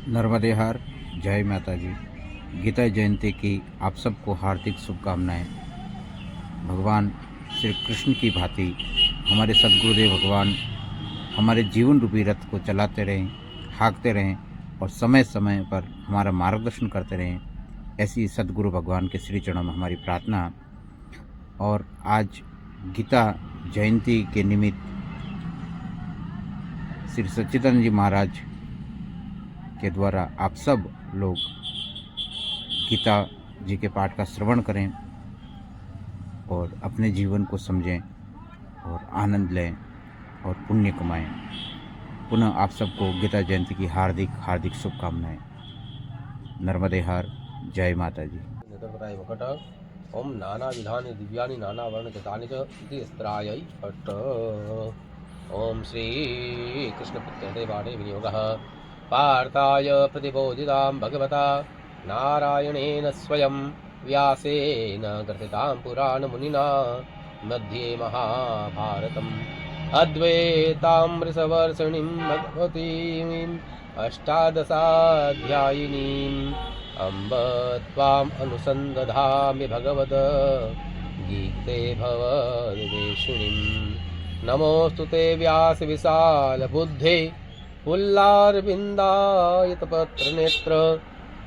नर्मदे हर। जय माता जी। गीता जयंती की आप सबको हार्दिक शुभकामनाएं। भगवान श्री कृष्ण की भांति हमारे सद्गुरुदेव भगवान हमारे जीवन रूपी रथ को चलाते रहें, हाँकते रहें और समय समय पर हमारा मार्गदर्शन करते रहें। ऐसी सद्गुरु भगवान के श्री चरणों में हमारी प्रार्थना। और आज गीता जयंती के निमित्त श्री सच्चिदानंद जी महाराज के द्वारा आप सब लोग गीता जी के पाठ का श्रवण करें और अपने जीवन को समझें और आनंद लें और पुण्य कमाएं। पुनः आप सबको गीता जयंती की हार्दिक हार्दिक शुभकामनाएं। नर्मदे हर। जय माता जी। ओम नाना विधानि दिव्यानि नाना वर्ण कृतानि च इति स्त्रायै फट्। ओम श्री कृष्ण पुत्रदेवाणे विनियोगः पार्थाय प्रतिबोधितां भगवता नारायणेन स्वयं व्यासेन ग्रथितां पुराणमुनिना मध्ये महाभारतम् अद्वैतामृतवर्षिणीं भगवतीम् अष्टादशाध्यायिनीम् अम्ब त्वाम् अनुसन्दधामि भगवद गीते भवद्वेषिणीम्। नमोऽस्तु ते व्यास विशाल बुद्धे पुल्लारविन्दायतपत्रनेत्र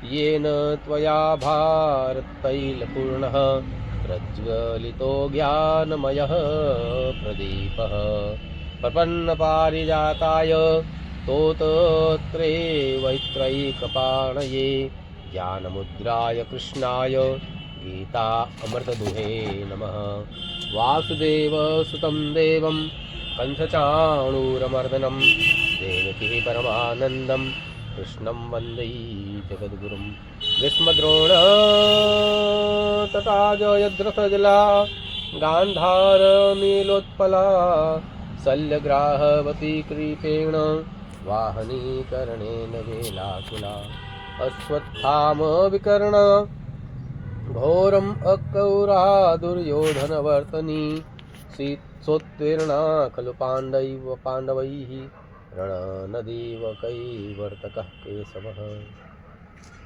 येन त्वया भारतैलपूर्णः प्रज्वलितो ज्ञानमयः प्रदीपः प्रपन्नपारिजाताय तोतत्रे वैत्रैकपाणये ज्ञानमुद्राय कृष्णाय गीता अमृतदुहे नमः। वासुदेव सुतं देवं कंसचाणूरमर्दनं देवकी परमानन्दं कृष्णं वन्दे जगद्गुरुं। भीष्मद्रोण तटाजयद्रथजला गान्धारनीलोत्पला शल्यग्राहवती कृपेण वाहनी कर्णेन वेलाकुला अश्वत्थामविकर्ण घोरम् अकौरा दुर्योधनवर्तनी सोत्तीर्णा खलु पाण्डवैः रणनदीव कैवर्तकः केशवः।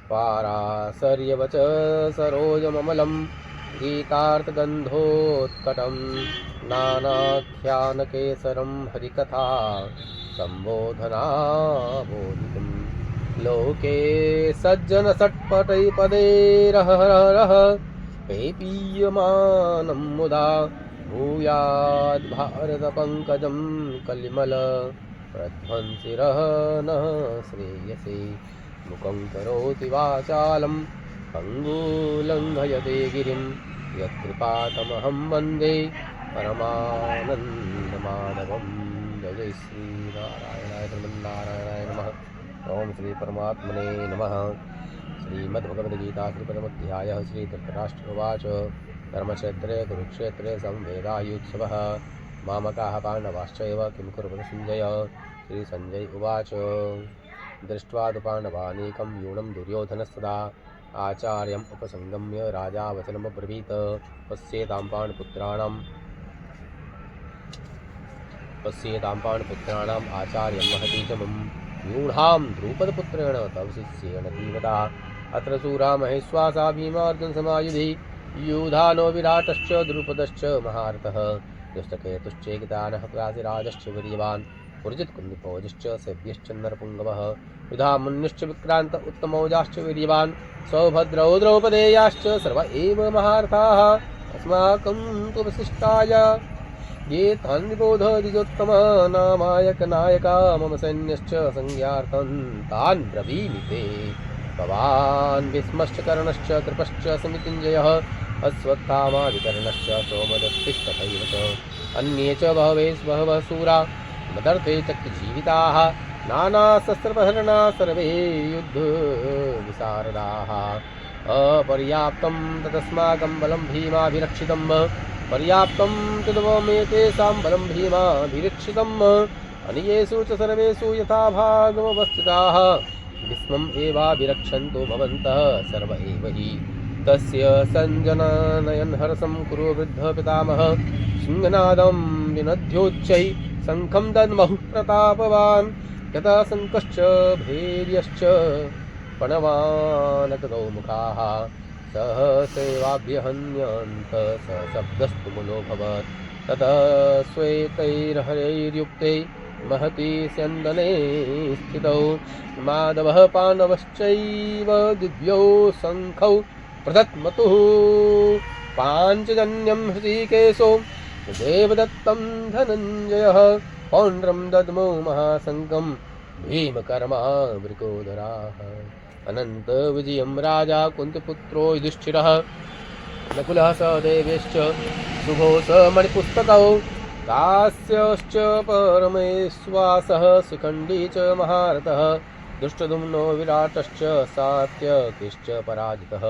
पाराशर्यवच सरोजममलं गीतार्थगन्धोत्कटं नानाख्यानकेसरं हरिकथा सम्बोधनाबोधितम्। लोके सज्जन षट्पटैपदैरहरः पेपीयमानं मुदा भूयाद् भारतपङ्कजं कलिमल प्रध्वंसिरः नः श्रेयसे। मुखं करोति वाचालं पङ्गुलङ्घयते गिरिं यत्कृपातमहं वन्दे परमानन्दमाधवं। जय श्रीनारायणाय श्रीमन्नारायणाय नमः। ओम श्री परमात्मने नमः। श्रीमद्भगवद्गीता श्रीपदमध्यायः। श्री धृतराष्ट्रोवाच धर्मक्षेत्रे कुरुक्षेत्रे संवेदायुत्सवः मामकाः पाण्डवाश्चैव किं कुर्वन् संजय। श्री संजय उवाच दृष्ट्वा तु पाण्डवानीकं यूनं दुर्योधनस्तदा आचार्यम् उपसंगम्य राजा वचनमब्रवीत् पश्येतां पाण्डुपुत्राणाम् आचार्यं महतीतमम् यूढां द्रुपदपुत्रेण तव शिष्येण धीमता। अत्र शूरा महेश्वासा भीमार्जुन समायुधि युधानो विराटश्च द्रुपदश्च महारथः दुष्टकेतुश्चेकितानः प्रासिराजश्च वीर्यवान् पुरजित्कुन्दिपोजश्च सेव्यश्च नरपुङ्गवः युधामन्युश्च विक्रान्त उत्तमौजाश्च वीर्यवान् सौभद्रौ द्रौपदेयाश्च सर्व एव महारथाः। अस्माकं तु वसिष्ठाय ये तान् निबोधद्विजोत्तम नामायक नायका मम सैन्यश्च संज्ञार्थं तान् ब्रवीमि ते। भवान् भीष्मश्च कर्णश्च कृपश्च समितिञ्जयः अश्वत्थामा विकर्णश्च सोमदत्तिस्तथैव च अन्ये च बहवः शूरा मदर्थे चक्रजीविताः नानाशस्त्रप्रहरणा सर्वे युद्धविशारदाः। अपर्याप्तं तदस्माकं बलं भीमाभिरक्षितम् पर्याप्तं तद्वमेतेषां बलं भीमाभिरक्षितम् अन्येषु च सर्वेषु यथा भागमवस्थिताः भीष्मम् एवाभिरक्षन्तु भवन्तः सर्व एव हि। तस्य सञ्जनयन् हर्षं कुरु वृद्धपितामहः सिंहनादं विनद्योच्चैः शङ्खं दद्मः प्रतापवान् यथाशङ्कश्च भैर्यश्च पणवानकगौमुखाः सह सेवाभ्यहन्यन्त स शब्दस्तु मूलोऽभवत् ततः श्वेतैर्हरैर्युक्ते महति स्यन्दने स्थितौ माधवः पाण्डवश्चैव दिव्यौ शङ्खौ प्रदत्मतुः पाञ्चजन्यं हृषीकेशो देवदत्तं धनञ्जयः पौण्ड्रं दद्मो महासङ्गं भीमकर्मा वृकोदराः अनन्तविजयं राजा कुन्तिपुत्रो युधिष्ठिरः नकुलः सहदेवश्च शुभो स मणिपुस्तकौ दास्यश्च परमेश्वासः शिखण्डी च महारथः दुष्टदुम्नो विराटश्च सात्यकिश्च पराजितः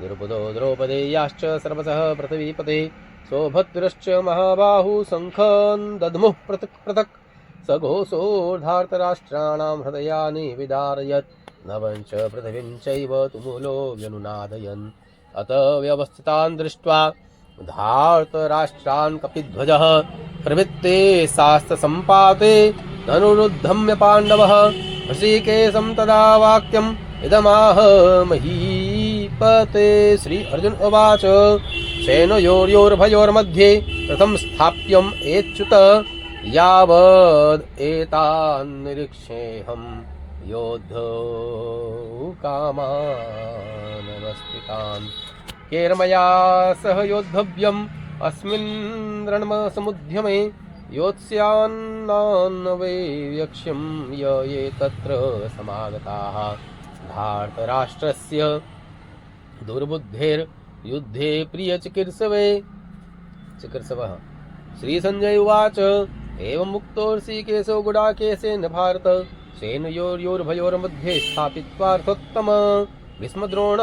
द्रुपदो द्रौपदेयाश्च सर्वशः पृथिवीपते सौभद्रश्च महाबाहु शङ्खं दद्मुः पृथक् पृथक् सघोषो धार्तराष्ट्राणां हृदयानि विदारयत् नवञ्च पृथिवीं चैव तुमुलो व्यनुनादयन् अत व्यवस्थितान् दृष्ट्वा धार्तराष्ट्रान् कपिध्वजः प्रवृत्ते शास्त्रसम्पाते धनुरुद्धम्य पाण्डवः ऋषिकेशं तदा वाक्यम् इदमाह महीपते। श्री अर्जुन उवाच सेनयोर्योर्भयोर्मध्ये रथं स्थाप्यम् एच्युत यावद् एतान् निरीक्षेऽहं योद्धौ कामानवस्थितान् केर्मया सह योद्धव्यम् अस्मिन् रणसमुद्यमे योत्स्यान्नान्वै वक्ष्यं य ये तत्र समागताः धार्तराष्ट्रस्य दुर्बुद्धेर्युद्धे प्रियचिकीर्षवः। श्रीसञ्जय उवाच एवं मुक्तो ऋषिकेशो गुडाकेशेन भारत सेनयोर्योर्भयोर्मध्ये स्थापित्वार्थोत्तम भीष्मद्रोण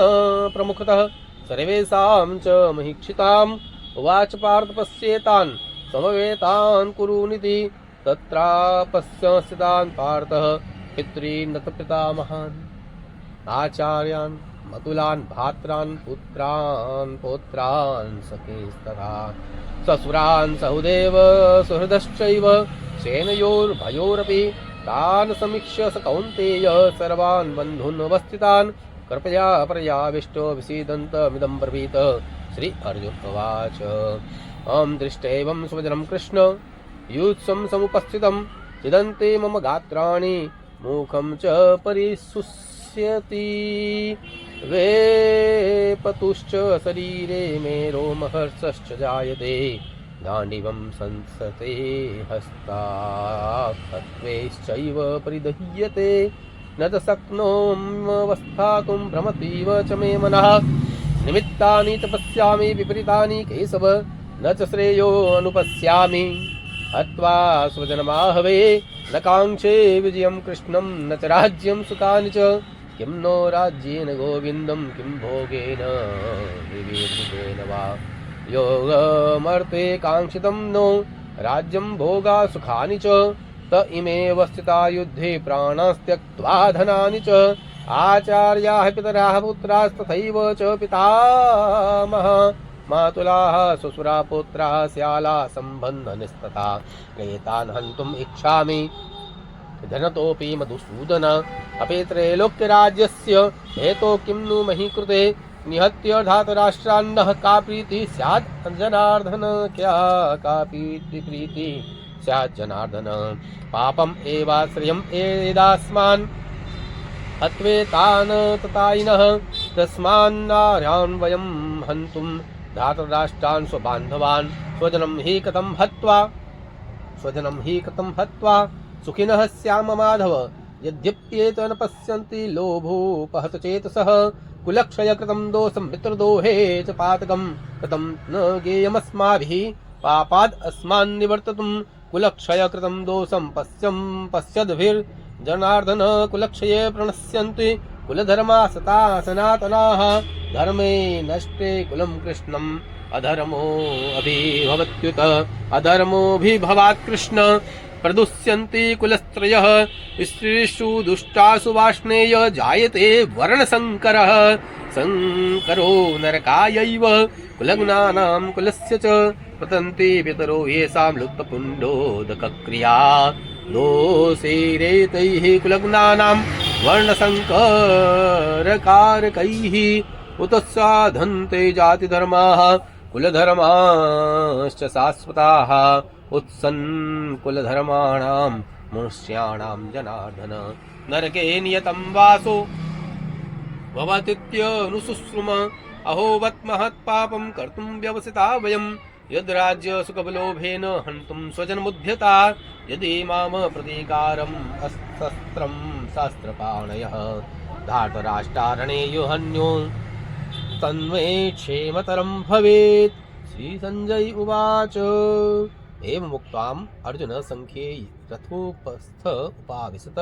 प्रमुखतः सर्वेषां च महीक्षिताम् उवाच पार्थ पश्येतान् समवेतान् कुरुनिति तत्रापश्यस्थितान् पार्थः पितॄन् पितामहान् आचार्यान् मतुलान् भ्रात्रान् पुत्रान् पौत्रान् सखेस्तथा ससुरान् सहुदेव सुहृदश्चैव सेनयोर्भयोरपि तान् समीक्ष्य स कौन्तेय सर्वान् बन्धून् अवस्थितान् कृपया पर्याविष्टो विसीदन्तमिदं ब्रवीत। श्री अर्जुन उवाच अहं दृष्टैवं स्वजनं कृष्ण युत्सं समुपस्थितं चिदन्ते मम गात्राणि मुखं च परिशुष्यति वेपतुश्च शरीरे मे रोमहर्षश्च जायते गाण्डीवं संसते हस्ताक्षत्वैश्चैव परिदह्यते न च शक्नोम्यवस्थातुं भ्रमतीव च मे मनः निमित्तानि च पश्यामि विपरीतानि केशव न च श्रेयो अनुपश्यामि हत्वा स्वजनमाहवे न काङ्क्षे विजयं कृष्णं न च राज्यं सुखानि च किं नो राज्येन गोविन्दं किं भोगेन विवेकितेन वा योगमर्थे काङ्क्षितं नो राज्यं भोगा सुखानि च त इमेव स्थिता युद्धे प्राणास्त्यक्त्वा धनानि च आचार्याः पितराः पुत्रास्तथैव च पितामहः मातुलाः श्वशुरा पुत्राः स्याला सम्बन्धनिस्तथा एतान् हन्तुम् इच्छामि धनतोऽपि मधुसूदन अपि त्रैलोक्यराज्यस्य हेतो किं नु मही कृते निहत्य धातराष्ट्रान्नः का प्रीतिः स्यात् जनार्दन क्या का प्रीतिः स्यात् जनार्दन पापम् एवाश्रयम् एदास्मान् हत्वेतान् ततायिनः तस्मान्नार्यान् वयं हन्तुं धातराष्ट्रान् स्वबान्धवान् स्वजनं हि कथं हत्वा सुखिनः स्याम माधव यद्यप्येत न पश्यन्ति लोभोपहत चेतसः कुलक्षयकृतं दोषं मित्रदोहे च पातकं कथं न गेयमस्माभिः पापाद् अस्मान् निवर्ततुं कुलक्षयकृतं दोषं पश्यद्भिर्जनार्दन कुलक्षये प्रणश्यन्ति कुलधर्मा सता सनातनाः धर्मे नष्टे कुलं कृष्णम् अधर्मोऽभिभवत्युत अधर्मोऽभिभवात् कृष्ण प्रदुष्यन्ति कुलस्त्रयः स्त्रीषु दुष्टासु वाष्णेय जायते वर्णसङ्करः संकरो नरकायैव कुलग्नानां कुलस्य च पतन्ति पितरो येषां लुप्तपुण्डोदकक्रिया दोषैरेतैः कुलग्नानां वर्णसङ्करकारकैः उत साधन्ते जातिधर्माः कुलधर्माश्च शाश्वताः उत्सन् कुलधर्माणां मनुष्याणां जनार्दन नरके नियतं वासो भवतीत्यनुशुश्रुम अहोवत् महत्पापं कर्तुं व्यवसिता वयं यद्राज्य सुखबलोभेन हन्तुं स्वजनमुद्यता यदि माम प्रतीकारम् अस्त्रं शास्त्रपाणयः धार्तराष्ट्रारणे युहन्यो तन्मे क्षेमतरं भवेत्। श्री संजय उवाच एवमुक्त्वाम् अर्जुन संख्ये रथोपस्थ उपाविशत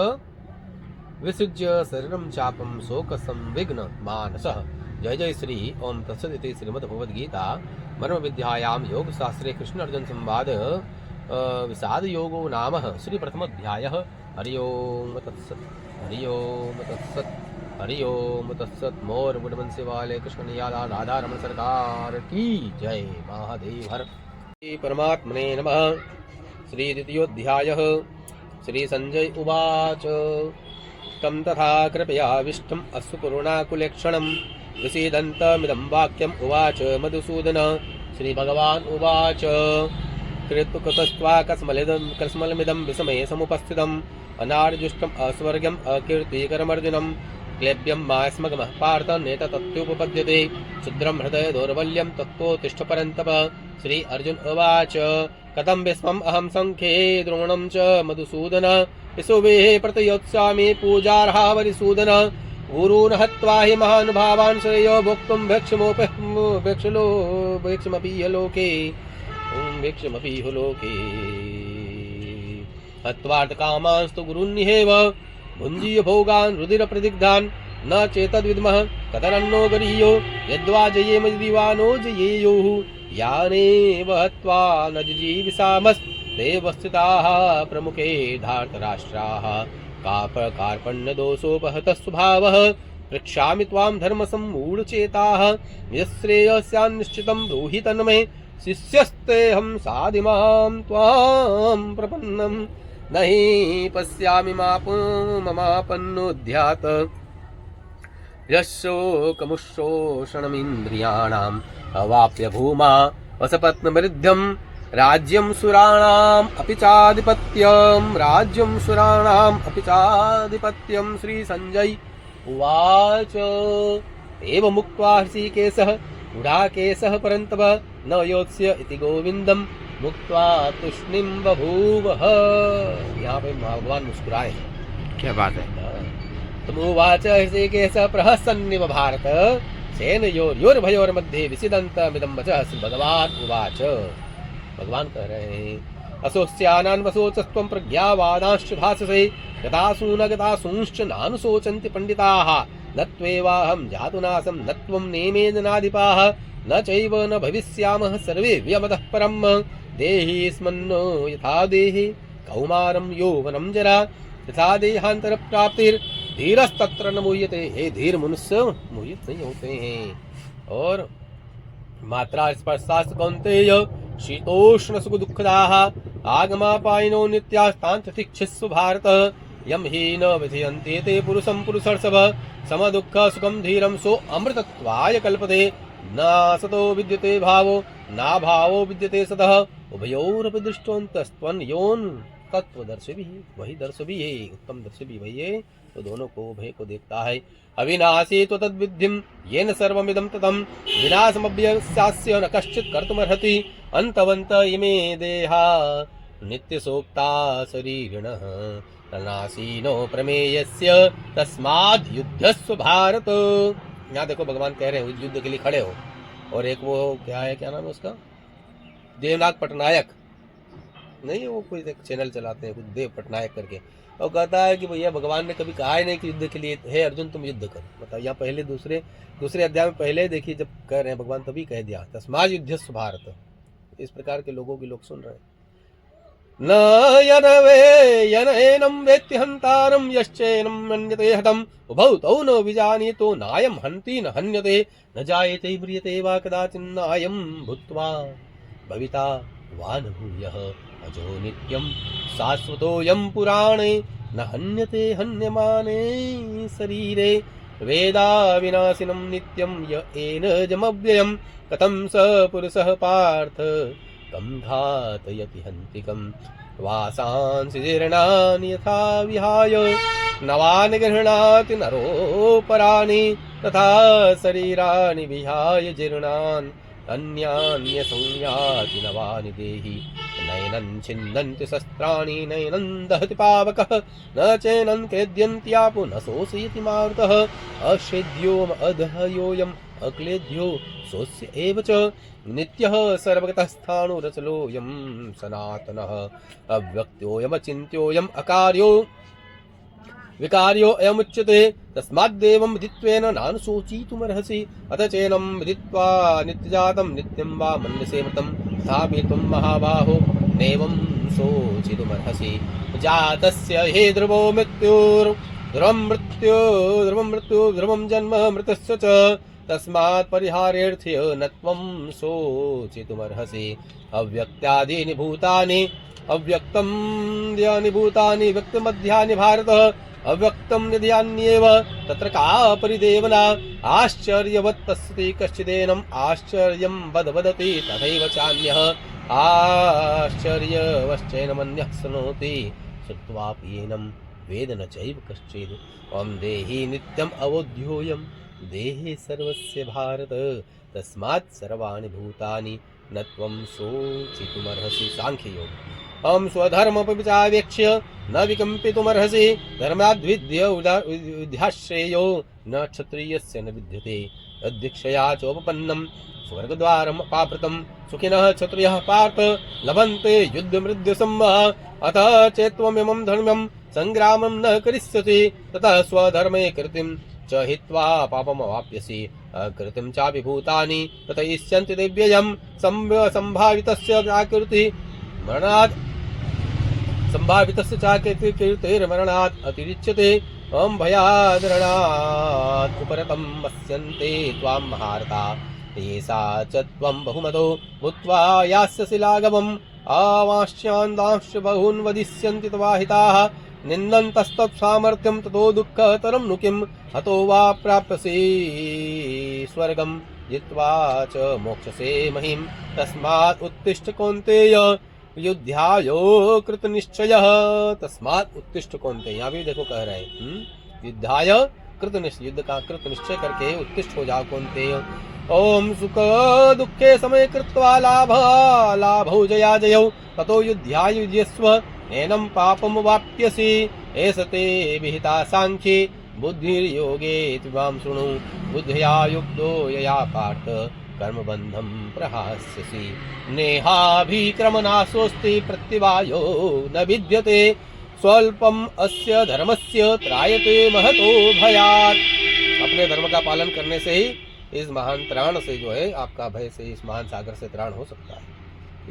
विसृज्य शरीरं चापं शोकसंविघ्न मानसः। जय जय श्री ओम तत्सदिति श्रीमद्भगवद्गीता मर्म विद्यायां योगशास्त्रे कृष्ण अर्जुन संवाद विषाद योगो नाम श्री प्रथमोऽध्यायः। हरि ओम तत्सत् हरि ओम तत्सत् हरि ओम तत्सत्। मोर मुडवंशी वाले कृष्ण नियाला राधा रमण सरकार की जय। महादेव हर परमात्मने नमः। श्री द्वितीयोऽध्यायः। श्री संजय उवाच तम तथा कृपयाविष्टम् अश्रुपूर्णाकुलेक्षणं विषीदन्तमिदं वाक्यम् उवाच मधुसूदन। श्रीभगवान् उवाच कृतस्त्वाकस्मलमिदं विस्मये समुपस्थितम् अनार्जुष्टम् अस्वर्ग्यम् अकीर्तिकरमर्जुनं क्लेब्यं मा स्मगमः पार्थ नेततत्युपपद्यते क्षुद्रं हृदय दौर्बल्यं तत्त्वोत्तिष्ठ परन्तप। श्री अर्जुन उवाच कथं विस्मम् अहं संख्ये द्रोणं च मधुसूदन विशुभेः प्रतयोत्स्यामि पूजार्हा वरिसूदन गुरून् हत्वा हि महानुभावान् श्रेयो भोक्तुं भिक्षमपि लोके हत्वार्थकामांस्तु गुरून्निहेव भुञ्जीय भोगान् रुधिरप्रदिग्धान् न चेतद्विद्मः कतरन्नो गरीयो यद्वा जयेम दिवानो जयेयुः यानेव हत्वा न जिजीविषामस्तेव स्थिताः प्रमुखे धार्तराष्ट्राः कार्पण्यदोषोपहतः स्वभावः पृच्छामि त्वां धर्मसम्मूढचेताः यश्रेयस्यान्निश्चितं ब्रूहि तन्मे शिष्यस्तेऽहं साधिमां त्वां प्रपन्नं न हि पश्यामि ममापन्नोऽध्यात् यशोकमुशोषणमिन्द्रियाणाम् अवाप्य भूमा वसपत्नमृद्धं राज्यं सुराणाम् अपि चाधिपत्यं श्री संजय उवाच एवमुक्त्वा ऋषिकेशः गुडाकेशः परन्तप न योत्स्य इति गोविन्दं मुक्त्वा तूष्णीं बभूवः। यहाँ पे भगवान मुस्कुराए। क्या बात है। तमुवाच ऋषिकेशः प्रहसन्निव भारत सेनयोर्योर्भयोर्मध्ये विसिदन्तमिदं वचः श्री भगवान् उवाच। भगवान कह रहे हैं असोस्यानान् वसोचस्त्वं प्रज्ञावादांश्च भाससे गतासून गतासूंश्च नानुशोचन्ति पंडिताः न त्वेवाहं जातुनासं न त्वं नेमेन नाधिपाः न चैव न भविष्यामः सर्वे व्यमतः परम् देहि स्मन्नो यथा देहि कौमारं यौवनं जरा यथा देहान्तरप्राप्तिर्धीरस्तत्र न मुह्यते। हे धीर मनुष्य मोहित नहीं होते हैं। और मात्रा स्पर्शास्तु कौन्तेय शीतोष्ण सुख दुःखदाः आगमापायिनो नित्यास्तान्तिक्षिस्व भारत यं हि न विधीयन्ते ते पुरुषं पुरुषर्षभ समदुःख सुखं धीरं सो अमृतत्वाय कल्पते न सतो विद्यते भावो ना भावो विद्यते सतः उभयोरपि दृष्टोऽन्तस्त्वन्योन् तत्वदर्शिभिः वही दर्शिभिः उत्तम दर्शिभिः वही है तो दोनों को उभय को देखता है। अविनाशी तो तद्विद्धिं येन सर्वमिदं ततं विनाशमव्यस्यास्य न कश्चित् कर्तुमर्हति अन्तवन्त इमे देहा नित्यसोक्ता शरीरिणः तन्नाशीनो प्रमेयस्य तस्माद् युद्धस्व भारत। यहाँ देखो भगवान कह रहे हो युद्ध के लिए खड़े हो। और एक वो क्या है, क्या नाम है उसका, देवनाथ पटनायक नहीं, वो कोई एक चैनल चलाते हैं कुछ देव पटनायक करके, और कहता है कि भैया भगवान ने कभी कहा ही नहीं कि युद्ध के लिए हे अर्जुन तुम युद्ध कर। मतलब यहाँ पहले दूसरे अध्याय में पहले देखिए जब कह रहे हैं भगवान तभी कह दिया तस्माद् युद्धस्व भारत। इस प्रकार के लोगों के लोग सुन रहे हैं। न यनैनं वेत्ति हन्तारं यश्चैनं मन्यते हतम् उभौ तौ न विजानीतो नायं हन्ति न हन्यते न जायते म्रियते वा कदाचिन्नायं भूत्वा भविता वा न भूयः अजो नित्यं शाश्वतोऽयं पुराणे न हन्यते हन्यमाने शरीरे वेदा विनाशिनं नित्यं य एनजमव्ययं कथं स पुरुषः पार्थ कं घातयति हन्तिकम् वासांसि जीर्णानि यथा विहाय नवानि गृह्णाति नरोपराणि तथा शरीराणि विहाय जीर्णान् अन्यान्यसंयाति नवानि देहि नैनं छिन्दन्ति शस्त्राणि नैनं दहति पावकः न चैनं क्लेद्यन्त्यापो न शोषयति मारुतः अषेध्योऽधयोऽयम् अक्लेद्यो सोऽस्य एव च नित्यः सर्वगतः स्थाणुरचलोऽयं सनातनः अव्यक्तोऽयमचिन्त्योऽयम् अकार्यो विकार्यो अयमुच्यते तस्माद्देवं विदित्वेन नानुशोचितुमर्हसि अथ चैनं विदित्वा नित्यजातं नित्यं वा मन्यसे मृतं तथापि त्वं महाबाहो नैवं शोचितुमर्हसि जातस्य हि ध्रुवो ध्रुवं मृत्यु ध्रुवं जन्म मृतस्य च तस्मात् परिहारेऽर्थ्य न त्वं शोचितुमर्हसि अव्यक्तादीनि भूतानि अव्यक्तं यानि भूतानि व्यक्तमध्यानि भारत अव्यक्तं निध्यान्येव तत्र का परिदेवना आश्चर्यवत् तस्ति कश्चिदेनम् आश्चर्यं वदति तथैव चान्यः आश्चर्यवश्चैनमन्यः शृणोति श्रुत्वापि एनं वेद न चैव कश्चित् त्वं देहि नित्यम् अवोध्योऽयं देहे सर्वस्य भारत तस्मात् सर्वाणि भूतानि न त्वं शोचितुमर्हसि सांख्ययोग हम स्वधर्मपविचावेक्ष्य न विकम्पितुमर्हसि धर्माद्विद्य विद्याश्रेयो न क्षत्रियस्य न विद्यते अध्यक्षया चोपपन्नं स्वर्गद्वारम् अपावृतं सुखिनः क्षत्रियः पार्थ लभन्ते युद्धमृद्युसम्मः अथ चेत्त्वमिमं धर्म्यं संग्रामं न करिष्यसि ततः स्वधर्मे कृतिं च हित्वा पापमवाप्यसि अकृतिं चापि भूतानि तथयिष्यन्ति दिव्ययं सम्भावितस्य आकृतिः मरणात् संभावितस्य चाकीर्तिर्मरणात् अतिरिच्यते अं भयादरणात् उपरतं मत्स्यन्ते त्वां महारथा येषा च त्वं बहुमतो भूत्वा यास्यसि लाघवम् आवाश्यान्दांश्च बहून् वदिष्यन्ति तवाहिताः निन्दन्तस्तत्सामर्थ्यं ततो दुःखतरं नु किं हतो वा प्राप्स्यसि स्वर्गं जित्वा च मोक्षसे महिं तस्मात् उत्तिष्ठ कौन्तेय युद्धायो कृत निश्चयः तस्मात् उत्तिष्ठ कौन्तेय। यहाँ भी देखो कह रहे हैं युद्धाय कृत निश्चय युद्ध का कृत निश्चय करके उत्तिष्ठ हो जाओ कौन्तेय। ओम सुख दुखे समय कृत्वा लाभौ जया जयौ ततो युद्धाय युज्यस्व नैनं पापम वाप्यसि एष ते विहिता सांख्ये बुद्धिर्योगे त्वां शृणु बुद्ध्या युक्तो यया पार्थ कर्मबन्धं प्रहास्यसि नेहाभिक्रमनाशोऽस्ति प्रत्यवायो न विद्यते स्वल्पम अस्य धर्मस्य त्रायते महतो भयात्। अपने धर्म का पालन करने से ही इस महान त्राण से जो है आपका भय से इस महान सागर से त्राण हो सकता है।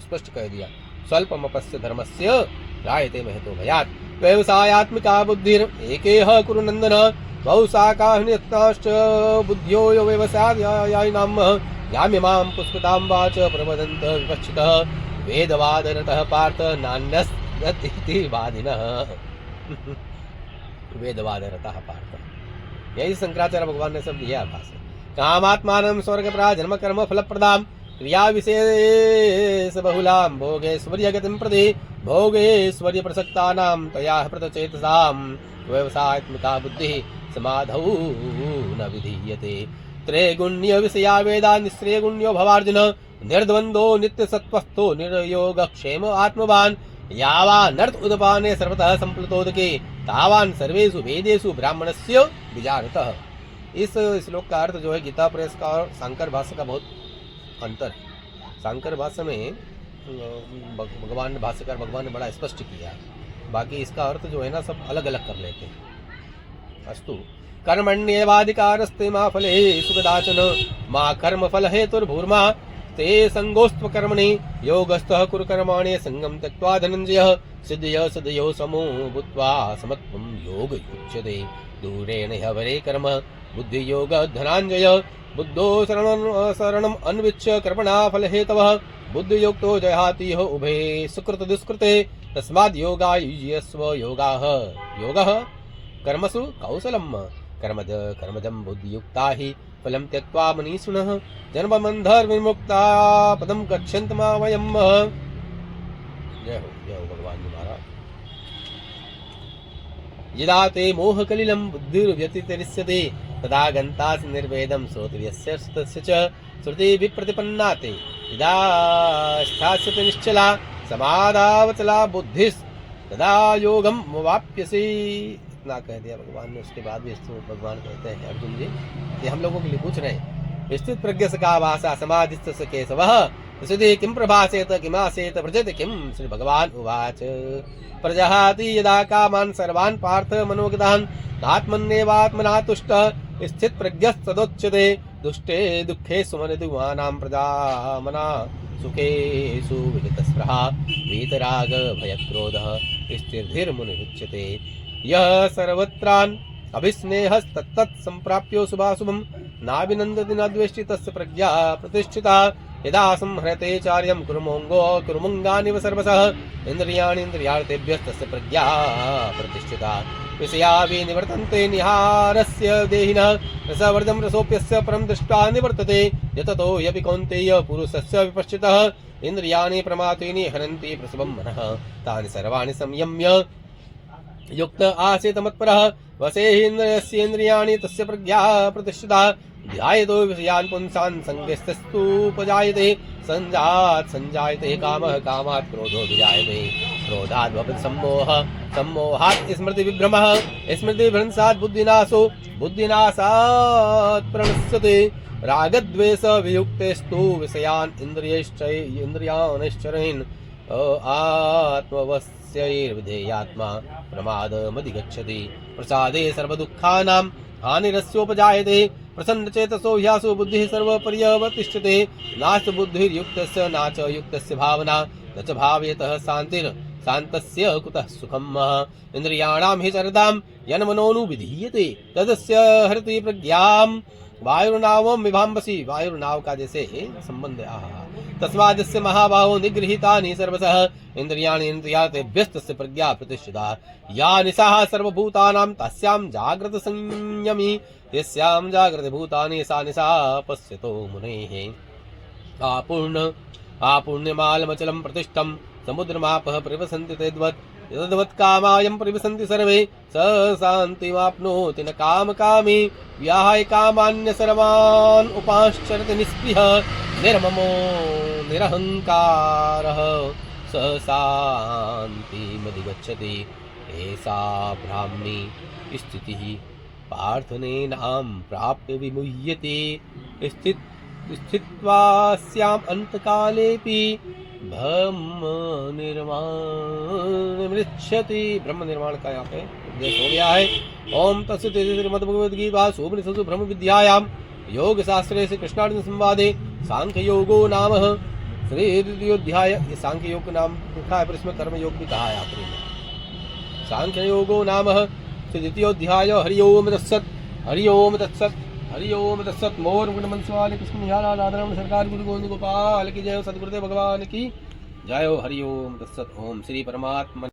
स्पष्ट कह दिया स्वल्पम अपस्य धर्मस्य त्रायते महतो भयात्। व्यवसायात्मिका बुद्धिर एकेह कुरु नंदन बहुशाखाश्च बुद्ध्यो यो व्यवसायायिनां यामिमां पुष्पतां वाच प्रवदन्त विपश्चितः वेदवादरतः पार्थ नान्यस्ति वादिनः वेदवादरतः पार्थ। यही शंकराचार्य भगवान ने सब दिया आभास है। कामात्मानं स्वर्गप्रा जन्म कर्म फलप्रदां क्रिया विशेष बहुलां भोगेश्वर्य गतिं प्रति भोगेश्वर्य प्रसक्तानां तया प्रतचेतसां व्यवसायात्मिका बुद्धिः समाधौ न विधीयते। त्रैगुण्य विषया वेदा निःश्रेयगुण्यो भवार्जुन निर्द्वन्द्वो नित्यसत्त्वस्थो निर्योगक्षेम आत्मवान् यावानर्थ उदपाने सर्वतः संप्लुतोदके तावान् सर्वेषु वेदेषु ब्राह्मणस्य विजानतः। इस श्लोक का अर्थ जो है गीता प्रेस का और शंकर भाष्य का बहुत अंतर है। शंकर भाष्य में भगवान ने बड़ा स्पष्ट किया है, बाकी इसका अर्थ जो है ना सब अलग अलग कर लेते हैं। अस्तु कर्मण्येवाधिकारस्ते मा फलेषु कदाचन मा कर्मफल हेतुर्भूर्मा ते संगोस्त्व कर्मणि योगस्थः कुरु कर्माणि संगं त्यक्त्वा धनञ्जयः सिद्धयो समो भूत्वा समत्वं योग उच्यते। दूरेण ह्यवरे कर्म बुद्धियोग धनाञ्जय बुद्धो शरणम् अन्विच्य कर्मणा फलहेतवः बुद्धियुक्तो जहाति हो उभे सुकृत दुष्कृते तस्माद् योगाय युज्यस्व योगाः योगः कर्मसु कौशलम् कर्मजं बुद्धियुक्ता हि फलं त्यक्त्वा मनीषिणः जन्मबन्धर्विमुक्ता पदं गच्छन्ति मामयम्। जय हो भगवान जी महाराज। यदा ते मोहकलिलं बुद्धिर्व्यतितरिष्यते तदा गन्तासि निर्वेदं श्रोतव्यस्य तस्य च श्रुति विप्रतिपन्ना ते यदा स्थास्यते निश्चला समाधावचला बुद्धिस् तदा योगम वाप्यसि। इतना कह दिया भगवान ने। उसके बाद भी इसको भगवान कहते हैं अर्जुन जी ये हम लोगों के लिए पूछ रहे हैं। स्थित प्रज्ञ का भाषा समाधिस्थ केशवः प्रसिद्धि किं प्रभासेत किमासेत व्रजत किं श्री भगवान उवाच प्रजहाति यदा कामान् सर्वान् पार्थ मनोगतान् आत्मन्येवात्मना तुष्टः स्थित प्रज्ञस्तदोच्यते दुष्टे दुःखे सुमनितुमानां प्रजामना सुखेषु विगतस्पृहा वीतराग भयक्रोधः स्थिरधीर्मुनिरुच्यते। यः सर्वत्रान् अभिस्नेहस्तत्तत् सम्प्राप्यो शुभाशुभं नाभिनन्दति न द्वेष्टि तस्य प्रज्ञा प्रतिष्ठिता। यदा संहृते चार्यं कुरुमङ्गानिव सर्वशः इन्द्रियाणीन्द्रियार्थेभ्यस्तस्य प्रज्ञा प्रतिष्ठिता। विषया विनिवर्तन्ते निहारस्य देहिनः रसवर्जं रसोऽप्यस्य परं दृष्ट्वा निवर्तते। यततो ह्यपि कौन्तेय पुरुषस्य विपश्चितः इन्द्रियाणि प्रमाथीनि हरन्ति प्रसवं मनः तानि सर्वाणि संयम्य युक्त आसीत् मत्परः वसेन्द्रियाणि तस्य प्रज्ञा प्रतिष्ठिता। ध्यायतो विषयान् पुंसान् संगस्तस्तुपजायते संजायते कामः कामात् क्रोधो विजायते क्रोधात् भवति सम्मोहः सम्मोहात् स्मृति विभ्रमः स्मृति विभ्रंशात् बुद्धिनाशो बुद्धिनाशात् प्रणश्यते। रागद्वेष वियुक्तेस्तु विषयान् इन्द्रियाणश्चरन् आत्मवश्यैर्विधेयात्मा प्रमादमधिगच्छति। प्रसादे सर्वदुःखानां हानिरस्योपजायते प्रसन्नचेतसो ह्यासु बुद्धिः सर्वपर्यवतिष्ठते। नास्ति बुद्धिर्युक्तस्य न च युक्तस्य भावना न च भावयतः शान्तस्य कुतः सुखम्। इन्द्रियाणां हि चरतां यन्मनोनुविधीयते तदस्य हरति प्रज्ञां वायुर्नावं विभाम्बसि। वायुर्नाव का जैसे संबंध तस्मादस्य महाबाहो निगृहीतानि सर्वशः इन्द्रियाणि इन्द्रियार्थेभ्यस्तस्य प्रज्ञा प्रतिष्ठिता। या निशाः सर्वभूतानां तस्यां जाग्रत संयमी यस्यां जाग्रत भूतानि सा निशा पश्यतो मुनेः। आपूर्ण्यमालमचलं प्रतिष्ठं समुद्रमापः परिवसन्ति तद्वत् कामायं परिवसन्ति सर्वे स शान्तिमाप्नोति न कामकामी व्याहाय कामान्य सर्वान् उपाश्चरति निःस्पृहः निर्ममो निरहङ्कारः स शान्तिमधिगच्छति। एषा ब्राह्मी स्थितिः पार्थनेनां प्राप्य विमुह्यते स्थित्वास्याम् अंतकालेऽपि ब्रह्म निर्माणमृच्छति। ब्रह्म निर्माण का यहाँ पे उपदेश हो गया है। ओम तत्सत् श्रीमद्भगवद्गीता उपनिषत्सु ब्रह्म विद्यायां योग शास्त्रे श्री कृष्णार्जुन संवादे सांख्य योगो नाम श्री द्वितीयोऽध्याय। ये सांख्य योग नाम लिखा है पर इसमें कर्म योग भी कहा है आखिरी में। सांख्य योगो नाम श्री द्वितीयोऽध्याय। हरि ओम तत्सत् हरि ओम तत्सत् हरि ओम तत्सत्। मोर मुकुटमंसवाले कृष्ण निहाल राधारमण सरकार गुरु गोविंद गोपाल की जय। सद्गुरुदेव भगवान की जय हो। हरि ओम तत्सत्। ओम श्री परमात्मा